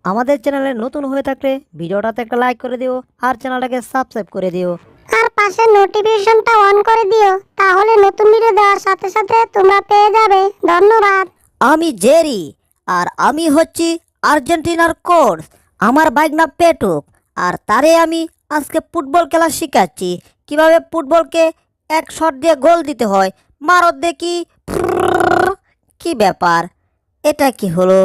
আমাদের চ্যানেলে নতুন হয়ে থাকলে ভিডিওটাতে একটা লাইক করে দিও আর চ্যানেলটাকে সাবস্ক্রাইব করে দিও। আর পাশে নোটিফিকেশনটা অন করে দিও, তাহলে নতুন ভিডিও দেওয়ার সাথে সাথে তোমরা পেয়ে যাবে। ধন্যবাদ। আমি জেরি, আর আমি হচ্ছি আর্জেন্টিনার কোচ। আমার বাইক না পেটুক, আর তারে আমি আজকে ফুটবল খেলা শিখাচ্ছি কিভাবে ফুটবলকে এক শট দিয়ে গোল দিতে হয়। মারো দেখি। কি ব্যাপার, এটা কি হলো?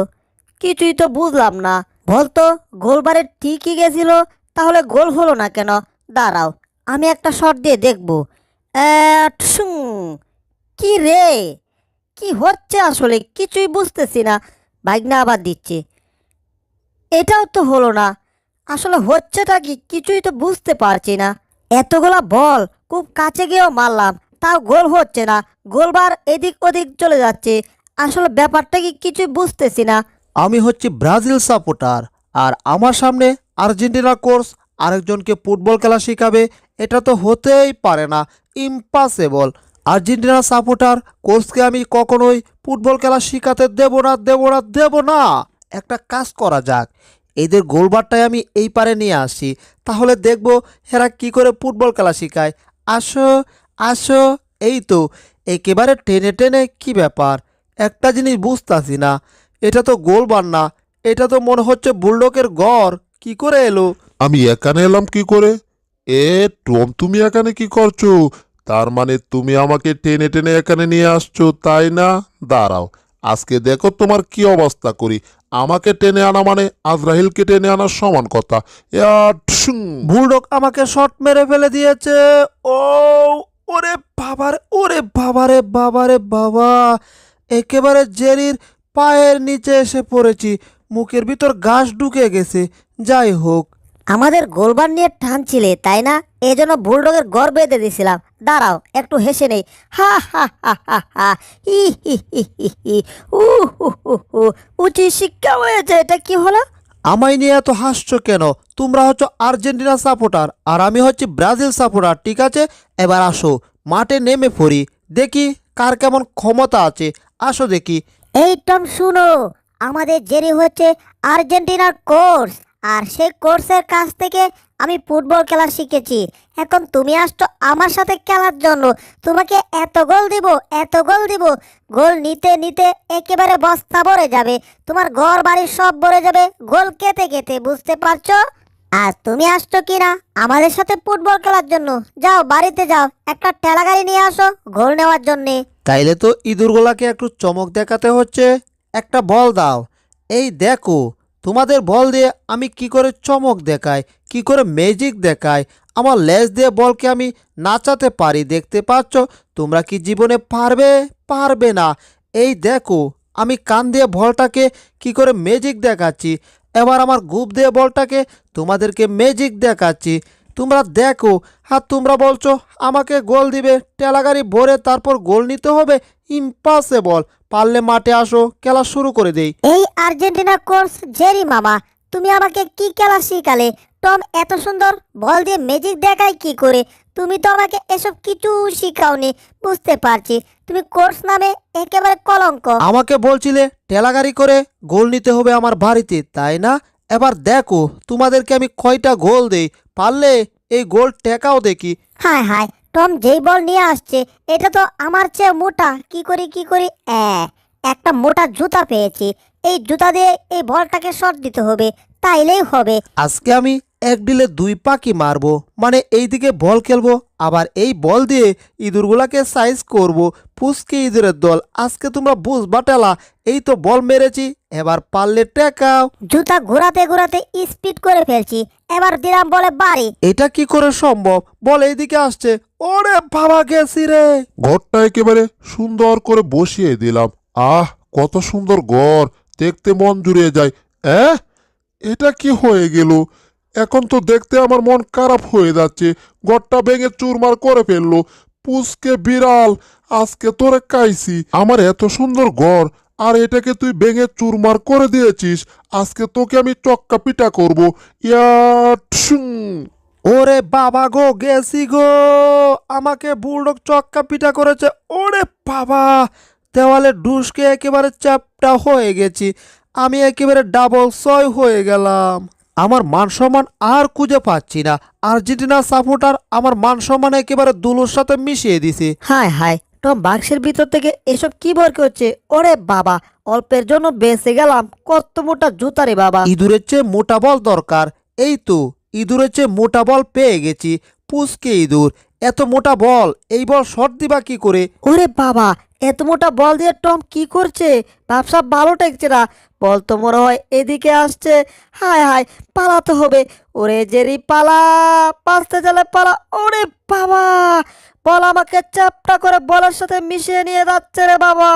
কিছুই তো বুঝলাম না। বলতো গোলবারে ঠিকই গেছিল, তাহলে গোল হলো না কেন? দাঁড়াও, আমি একটা শট দিয়ে দেখবো। টুসুং। কি রে, কি হচ্ছে আসলে কিছুই বুঝতেছি না। ভাগনা আবার দিচ্ছে, এটাও তো হলো না। আসলে হচ্ছেটা কি কিছুই তো বুঝতে পারছি না। এতগুলা বল খুব কাছে গিয়েও মারলাম, তাও গোল হচ্ছে না। গোলবার এদিক ওদিক চলে যাচ্ছে। আসলে ব্যাপারটা কি কিছুই বুঝতেছি না। আমি হচ্ছি ব্রাজিল সাপোর্টার, আর আমার সামনে আর্জেন্টিনা কোচ আরেকজনকে ফুটবল খেলা শেখাবে। এটা তো হতেই পারে না, ইম্পসিবল। আর্জেন্টিনা সাপোর্টার কোচকে আমি কখনোই ফুটবল খেলা শেখাতে দেব না। একটা কাজ করা যাক, এদের গোলবারটাই আমি এই পারে নিয়ে আসি, তাহলে দেখব এরা কি করে ফুটবল খেলা শেখায়। আসো আসো, এই তো একেবারে টেনে টেনে। কি ব্যাপার, একটা জিনিস বুঝতাছি না, এটা তো গোলবার না, এটা তো মনে হচ্ছে বুলডগের ঘর। কি করে এলো? আমি এখানে এলাম কি করে? এ টম, তুমি এখানে কি করছো? তার মানে তুমি আমাকে টেনে টেনে এখানে নিয়ে আসছো, তাই না? দাঁড়াও, আজকে দেখো তোমার কি অবস্থা করি। আমাকে টেনে আনা মানে আজরাহিলকে টেনে আনার সমান কথা। ঠুং। বুলডগ আমাকে শট মেরে ফেলে দিয়েছে। ও, ওরে বাবারে, ওরে বাবারে, বাবারে বাবা, একেবারে জেরির পায়ের নিচে এসে পড়েছি। মুখের ভিতর ঘাস ঢুকে গেছে। যাই হোক, আমাদের গোলবার নিয়ে টানছিলে তাই না? এই জন্য বুলডগের গড় বেঁধে দিয়েছিলাম। দাঁড়াও একটু হেসে নেই। হা হা হা হা হা। হি হি হি হি হি। উ হু হু হু। উচিত শিক্ষা হয়েছে। এটা কি হলো? আমায় নিয়ে এত হাসছো কেন? তোমরা হচ্ছে আর্জেন্টিনা সাপোর্টার আর আমি হচ্ছি ব্রাজিল সাপোর্টার, ঠিক আছে? এবার আসো, মাঠে নেমে পড়ি, দেখি কার কেমন ক্ষমতা আছে। আসো দেখি। এই টম শুনো, আমাদের জেরি হচ্ছে আর্জেন্টিনার কোচ, আর সেই কোর্সের কাছ থেকে আমি ফুটবল খেলা শিখেছি। এখন তুমি আসছো আমার সাথে খেলার জন্য। তোমাকে এত গোল দিব, এত গোল দিব, গোল নিতে নিতে একেবারে বস্তা ভরে যাবে। তোমার ঘর বাড়ি সব ভরে যাবে গোল কেটে কেটে, বুঝতে পারছো? আর তুমি আসছো কিনা আমাদের সাথে ফুটবল খেলার জন্য? যাও বাড়িতে যাও, একটা ঠেলা গাড়ি নিয়ে আসো গোল নেওয়ার জন্যে। তাইলে তো ইঁদুরগুলাকে একটু চমক দেখাতে হচ্ছে। একটা বল দাও। এই দেখো, তোমাদের বল দিয়ে আমি কি করে চমক দেখাই, কি করে ম্যাজিক দেখাই। আমার লেজ দিয়ে বলকে আমি নাচাতে পারি, দেখতে পাচ্ছ? তোমরা কি জীবনে পারবে? পারবে না। এই দেখো, আমি কান দিয়ে বলটাকে কি করে ম্যাজিক দেখাচ্ছি। এবার আমার গুপ দিয়ে বলটাকে তোমাদেরকে ম্যাজিক দেখাচ্ছি। তোমরা দেখো। আর তোমরা বলছো আমাকে গোল দিবে, টেলাগাড়ি ভরে তারপর গোল নিতে হবে? ইম্পসিবল। পারলে মাঠে আসো, খেলা শুরু করে দেই। এই আর্জেন্টিনা কোচ জেরি মামা, তুমি আমাকে কি খেলা শিখালে? টম এত সুন্দর বল দিয়ে ম্যাজিক দেখায় কি করে? তুমি তো আমাকে এসব কিছু শিখাওনি, বুঝতে পারছি। তুমি কোর্স নামে একেবারে কলঙ্ক। আমাকে বলছিলে টেলাগাড়ি করে গোল নিতে হবে আমার বাড়িতে, তাই না? এবার দেখো তোমাদেরকে আমি কয়টা গোল দেই। পারলে এই গোল টেকাও দেখি। হায় হায়, টম যেই বল নিয়ে আসছে এটা তো আমার চেয়ে মোটা। কি করি কি করি, একটা মোটা জুতা পেয়েছি। এই জুতা দিয়ে এই বলটাকে শট দিতে হবে, তাইলেই হবে। আজকে আমি এক ডিলে দুই পাখি মারবো, মানে এইদিকে বল খেলবো, আবার এই বল দিয়ে ইঁদুরগুলাকে সাইজ করব। পুচকে ইঁদুরের দল, আজকে তোমরা বুঝবা টেলা। এই তো বল মেরেছি, এবার পারলে টেকাও। জুতা ঘোরাতে ঘোরাতে স্পিড করে ফেলছি, এবার দিলাম বলে বাড়ি। এটা কি করে সম্ভব? বল এইদিকে আসছে। ওরে বাবা, গেছি রে। ঘরটা একেবারে সুন্দর করে বসিয়ে দিলাম। আহ, কত সুন্দর ঘর, দেখতে মন জুড়িয়ে যায়। অ্যাঁ, এটা কি হয়ে গেল? এখন তো দেখতে আমার মন খারাপ হয়ে যাচ্ছে। ঘরটা ভেঙে চুরমার করে ফেললো। পুচকে বিড়াল, আজকে তোরে কাইছি। আমার এত সুন্দর ঘর, আর এটাকে তুই ভেঙে চুরমার করে দিয়েছিস। আজকে তোকে আমি চক্কা পিটা করবো। ইয়া ঠুং। ওরে বাবা গো, গেছি গো। আমাকে বুলডগ চক্কা পিটা করেছে। ওরে বাবা, দেওয়ালে ডুসকে একেবারে চ্যাপটা হয়ে গেছি। আমি একেবারে ডাবল 6 হয়ে গেলাম। আমার মান সম্মান আর খুঁজে পাচ্ছি না। আর্জেন্টিনা সাপোর্টার আমার মান সম্মান একেবারে দুলোর সাথে মিশিয়ে দিছে। হায় হায়, টম বাক্সের ভিতর থেকে এসব কি বের করছে? ওরে বাবা, অল্পের জন্য বেঁচে গেলাম। কত মোটা জুতা রে বাবা। ইঁদুরের চেয়ে মোটা বল দরকার। এই তো ইঁদুরের চেয়ে মোটা বল পেয়ে গেছি। পুচকে ইঁদুর, এত মোটা বল, এই বল শট দিবা কি করে? ওরে বাবা, এত মোটা বল দিয়ে টম কি করছে? ব্যবসা ভালো টেকছে না। বল তো মনে হয় এদিকে আসছে। হায় হায়, পালাতে হবে। ওরে জেরি পালা, বাঁচতে চলে পালা। ওরে বাবা, বল আমাকে চ্যাপটা করে বলের সাথে মিশিয়ে নিয়ে যাচ্ছে রে বাবা।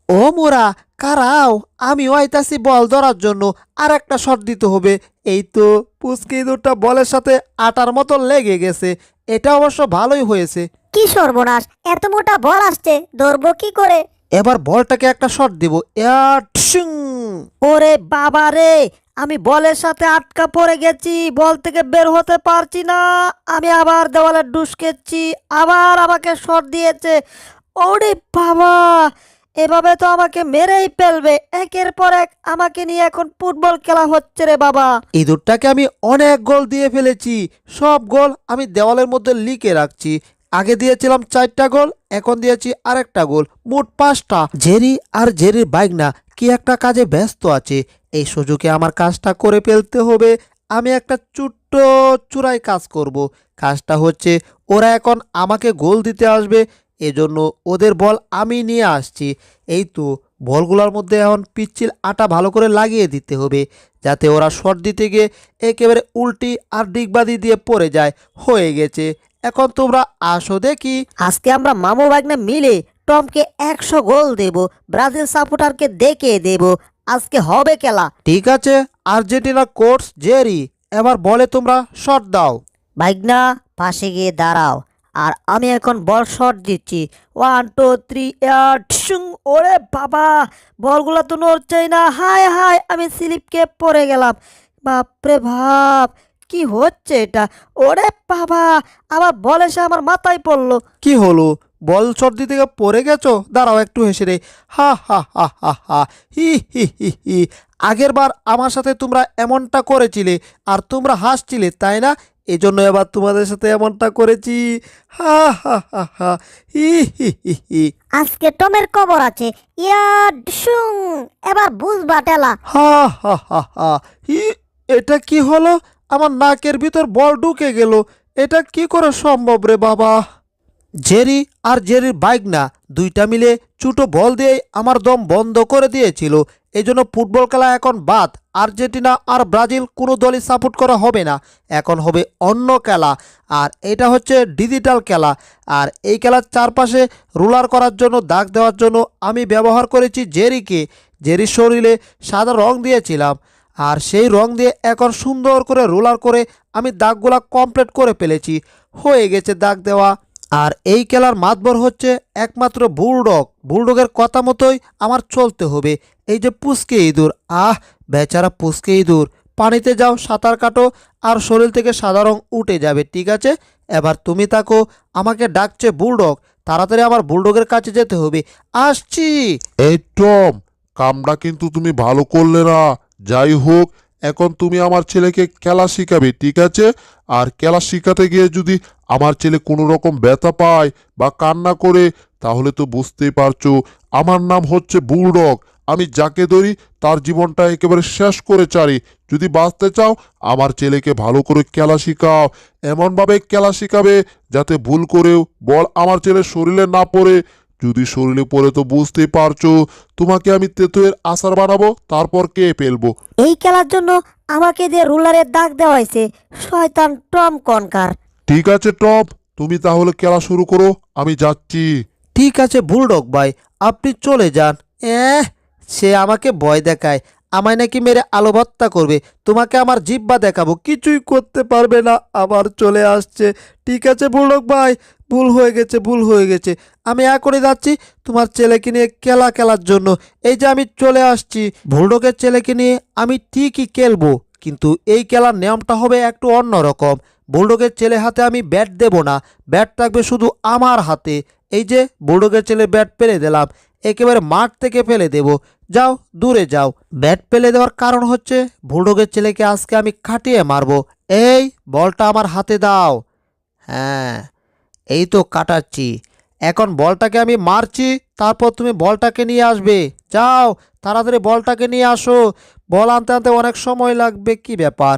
ও মোরা কারাও, আমি আইতাছি বল ধরার জন্য। আর একটা শট দিতে হবে। এই তো পুচকে ইঁদুরটা বলের সাথে আটার মতো লেগে গেছে। এটা অবশ্য ভালোই হয়েছে। কি সর্বনাশ, এত মোটা বল আসছে, ধরবো কি করে? এবার বলটাকে একটা শট দিব। ঠুং। ওরে বাবা রে, আমি বলের সাথে আটকা পড়ে গেছি। বল থেকে বের হতে পারছি না। আমি আবার দেওয়ালে ডুসকেছি। আবার আমাকে শট দিয়েছে। ওরে বাবা, এভাবে তো আমাকে মেরেই ফেলবে। একের পর এক আমাকে নিয়ে এখন ফুটবল খেলা হচ্ছে রে বাবা। ইঁদুরটাকে আমি অনেক গোল দিয়ে ফেলেছি। সব গোল আমি দেওয়ালের মধ্যে লিখে রাখছি। আগে দিয়েছিলাম 4টা গোল, এখন দিয়েছি আরেকটা গোল, মোট 5টা। জেরি আর জেরির বাইক না কি একটা কাজে ব্যস্ত আছে। এই সুযোগে আমার কাজটা করে ফেলতে হবে। আমি একটা ছোট্ট চূড়াই কাজ করব। কাজটা হচ্ছে ওরা এখন আমাকে গোল দিতে আসবে, এজন্য ওদের বল আমি নিয়ে আসছি। এই তো বলগুলোর মধ্যে এখন পিচ্ছিল আটা ভালো করে লাগিয়ে দিতে হবে, যাতে ওরা শট দিতে গিয়ে একেবারে উল্টি আর ডিগবাদি দিয়ে পড়ে যায়। হয়ে গেছে। এখন তোমরা আসো দেখি। আজকে আমরা মামু ভাগ্নে মিলে টমকে 100 গোল দেব। ব্রাজিল সাপোর্টারকে দেখিয়ে দেব আজকে হবে খেলা। ঠিক আছে, আর্জেন্টিনার কোচ জেরি, এবার বলে তোমরা শট দাও। ভাগ্না, পাশে গিয়ে দাঁড়াও। আর আমি এখন বল শট দিচ্ছি। 1 2 3 ওরে বাবা, বলগুলো তো নড়ছেই না। হায় হায়, আমি স্লিপকে পড়ে গেলাম। বাপরে বাপ, কি হচ্ছে এটা? ওরে বাবা, আবার বল এসে আমার মাথায় পড়লো। কি হলো? বল শট দিতে গিয়ে পড়ে গেছো? দাঁড়াও একটু হেসে রে। হা হা হা হা হা, হি হি হি হি। আগের বার আমার সাথে তোমরা এমনটা করেছিলে আর তোমরা হাসছিলে, তাই না? এজন্য এবার তোমাদের সাথে এমনটা করেছি। হা হা হা হা, হি হি হি হি। আজকে টমের কবর আছে। ইয়া শুং, এবার বুঝবা টেলা। হা হা হা হা, হি। এটা কি হলো? আমার নাকের ভিতর বল ঢুকে গেল। এটা কি করে সম্ভব রে বাবা? জেরি আর জেরির বাইক না দুইটা মিলে ছোটো বল দিয়ে আমার দম বন্ধ করে দিয়েছিল। এই জন্য ফুটবল খেলা এখন বাদ। আর্জেন্টিনা আর ব্রাজিল কোনো দলই সাপোর্ট করা হবে না। এখন হবে অন্য খেলা। আর এটা হচ্ছে ডিজিটাল খেলা। আর এই খেলার চারপাশে রোলার করার জন্য, দাগ দেওয়ার জন্য আমি ব্যবহার করেছি জেরিকে। জেরির শরীরে সাদা রং দিয়েছিলাম, আর সেই রং দিয়ে এখন সুন্দর করে রোলার করে আমি দাগগুলা কমপ্লিট করে ফেলেছি। হয়ে গেছে দাগ দেওয়া। আর এই খেলার মাতবর হচ্ছে একমাত্র বুলডগ। বুলডগের কথা মতোই আমার চলতে হবে। এই যে পুচকে ইঁদুর, বেচারা পুচকে ইঁদুর, পানিতে যাও, সাঁতার কাটো, আর শরীর থেকে সাদা রং উঠে যাবে। ঠিক আছে, এবার তুমি থাকো। আমাকে ডাকছে বুলডগ। তাড়াতাড়ি আমার বুলডগের কাছে যেতে হবে। আসছি। এই টম, কামটা কিন্তু তুমি ভালো করলে না। যাই হোক, এখন তুমি আমার ছেলেকে খেলা শিখাবে, ঠিক আছে? আর খেলা শিখাতে গিয়ে যদি আমার ছেলে কোনো রকম ব্যথা পায় বা কান্না করে, তাহলে তো বুঝতেই পারছো আমার নাম হচ্ছে বুলডগ। আমি যাকে ধরি তার জীবনটা একেবারে শেষ করে ছাড়ি। যদি বাঁচতে চাও, আমার ছেলেকে ভালো করে খেলা শিখাও। এমনভাবে খেলা শিখাবে যাতে ভুল করেও বল আমার ছেলের শরীরে না পড়ে। যদি শরীরে পড়ে তো বুঝতেই পারছো, তোমাকে আমি তেঁতুলের আচার বানাবো, তারপর কে ফেলবো। এই খেলার জন্য আমাকে দিয়ে রুলারের দাগ দেওয়া হয়েছে। শয়তান টম কনকার। ঠিক আছে টপ, তুমি তাহলে খেলা শুরু করো, আমি যাচ্ছি। ঠিক আছে বুলডগ ভাই, আপনি চলে যান। সে আমাকে ভয় দেখায়, আমায় নাকি মেরে আলো ভর্তা করবে। তোমাকে আমার জিব্বা দেখাবো, কিছুই করতে পারবে না। আবার চলে আসছে। ঠিক আছে বুলডগ ভাই, ভুল হয়ে গেছে, ভুল হয়ে গেছে। আমি এখনই যাচ্ছি তোমার ছেলেকে নিয়ে খেলা খেলার জন্য। এই যে আমি চলে আসছি। বুলডগের ছেলেকে নিয়ে আমি ঠিকই খেলবো, কিন্তু এই খেলার নিয়মটা হবে একটু অন্যরকম। বুলডগের ছেলে হাতে আমি ব্যাট দেব না, ব্যাট থাকবে শুধু আমার হাতে। এই যে বুলডগের ছেলে ব্যাট ফেলে দিলাম, একেবারে মাঠ থেকে ফেলে দেব। যাও দূরে যাও। ব্যাট ফেলে দেওয়ার কারণ হচ্ছে বুলডগের ছেলেকে আজকে আমি খাটিয়ে মারবো। এই বলটা আমার হাতে দাও। হ্যাঁ, এই তো কাটাচ্ছি। এখন বলটাকে আমি মারছি, তারপর তুমি বলটাকে নিয়ে আসবে। যাও তাড়াতাড়ি বলটাকে নিয়ে আসো। বল আনতে আনতে অনেক সময় লাগবে। কি ব্যাপার,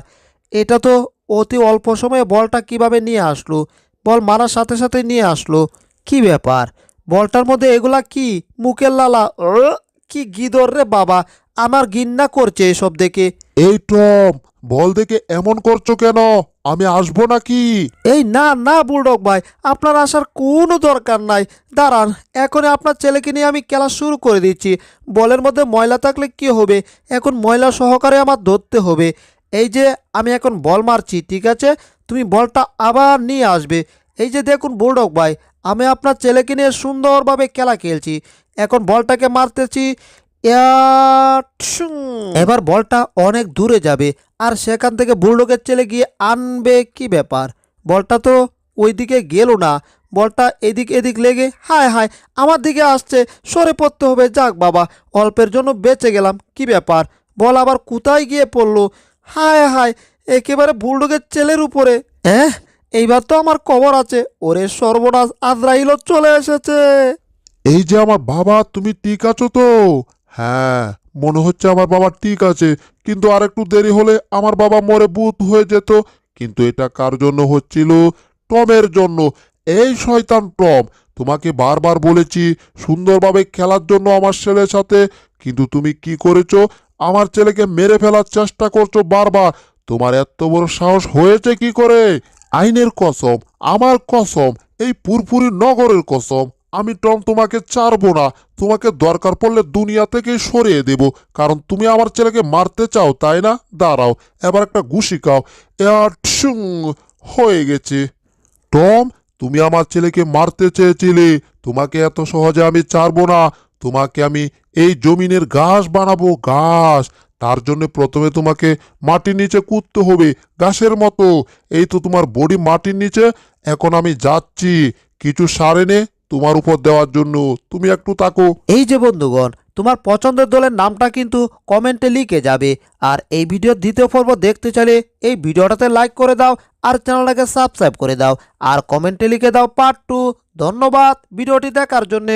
এটা তো অতি অল্প সময়ে বলটা কিভাবে নিয়ে আসলো? বল মারার সাথে সাথে নিয়ে আসলো। কি ব্যাপার, বলটার মধ্যে এগুলা কি? মুখের লালা, কি গিদর রে বাবা, আমার ঘিন্না করছে এসব দেখে। এই টম, বল দেখে এমন করছো কেন? আমি আসবো নাকি? এই না না বুলডগ ভাই, আপনার আসার কোনো দরকার নাই। দাঁড়ান, এখনই আপনার ছেলেকে নিয়ে আমি খেলা শুরু করে দিচ্ছি। বলের মধ্যে ময়লা থাকলে কি হবে? এখন ময়লা সহকারে আমার ধরতে হবে। এই যে আমি এখন বল মারছি, ঠিক আছে? তুমি বলটা আবার নিয়ে আসবে। এই যে দেখুন বুলডগ ভাই, আমি আপনার ছেলেকে নিয়ে সুন্দরভাবে খেলা খেলছি। এখন বলটাকে মারতেছি। ইয়া, ঠুং। এবার বলটা অনেক দূরে যাবে, আর সেখান থেকে বুলডগের ছেলে গিয়ে আনবে। কি ব্যাপার, বলটা তো ওইদিকে গেল না। বলটা এদিক এদিক লেগে হায় হায় আমার দিকে আসছে। সরে পড়তে হবে। যাক বাবা, অল্পের জন্য বেঁচে গেলাম। কি ব্যাপার, বল আবার কোথায় গিয়ে পড়লো? হায় হায়, একেবারে বুলডগের ছেলের উপরে। এইবার তো আমার খবর আছে। ওরে সর্বনাশ, আজরাইলও চলে এসেছে। এই যে আমার বাবা, তুমি ঠিক আছো তো? হ্যাঁ, মনে হচ্ছে আমার বাবা ঠিক আছে, কিন্তু আর একটু দেরি হলে আমার বাবা মরে ভূত হয়ে যেত। কিন্তু এটা কার জন্য হচ্ছিল? টমের জন্য। এই শয়তান টম, তোমাকে বারবার বলেছি সুন্দরভাবে খেলার জন্য আমার ছেলের সাথে, কিন্তু তুমি কি করেছো? আমার ছেলেকে মেরে ফেলার চেষ্টা করছো বারবার। তোমার এত বড় সাহস হয়েছে কি করে? আইনের কসম, আমার কসম, এই পুরপুরি নগরের কসম, আমি টম তোমাকে ছাড়বো না। তোমাকে দরকার পড়লে দুনিয়া থেকেই সরিয়ে দেব, কারণ তুমি আমার ছেলেকে মারতে চাও, তাই না? দাঁড়াও, এবার একটা ঘুষি খাও। ঠুং, হয়ে গেছে। টম, তুমি আমার ছেলেকে মারতে চেয়েছিলে। তোমাকে এত সহজে আমি ছাড়বো না। তোমাকে আমি এই জমিনের ঘাস বানাবো, ঘাস। তার জন্য প্রথমে তোমাকে মাটির নিচে কুদতে হবে, ঘাসের মতো। এই তো তোমার বডি মাটির নিচে। এখন আমি যাচ্ছি কিছু সার এনে তোমার উপর দেওয়ার জন্য। তুমি একটু তাকো। এই যে বন্ধুগণ, তোমার পছন্দের দলের নামটা কিন্তু কমেন্টে লিখে যাবে। আর এই ভিডিওর দ্বিতীয় পর্ব দেখতে চাইলে এই ভিডিওটাতে লাইক করে দাও, আর চ্যানেলটাকে সাবস্ক্রাইব করে দাও, আর কমেন্টে লিখে দাও পার্ট 2। ধন্যবাদ ভিডিওটি দেখার জন্যে।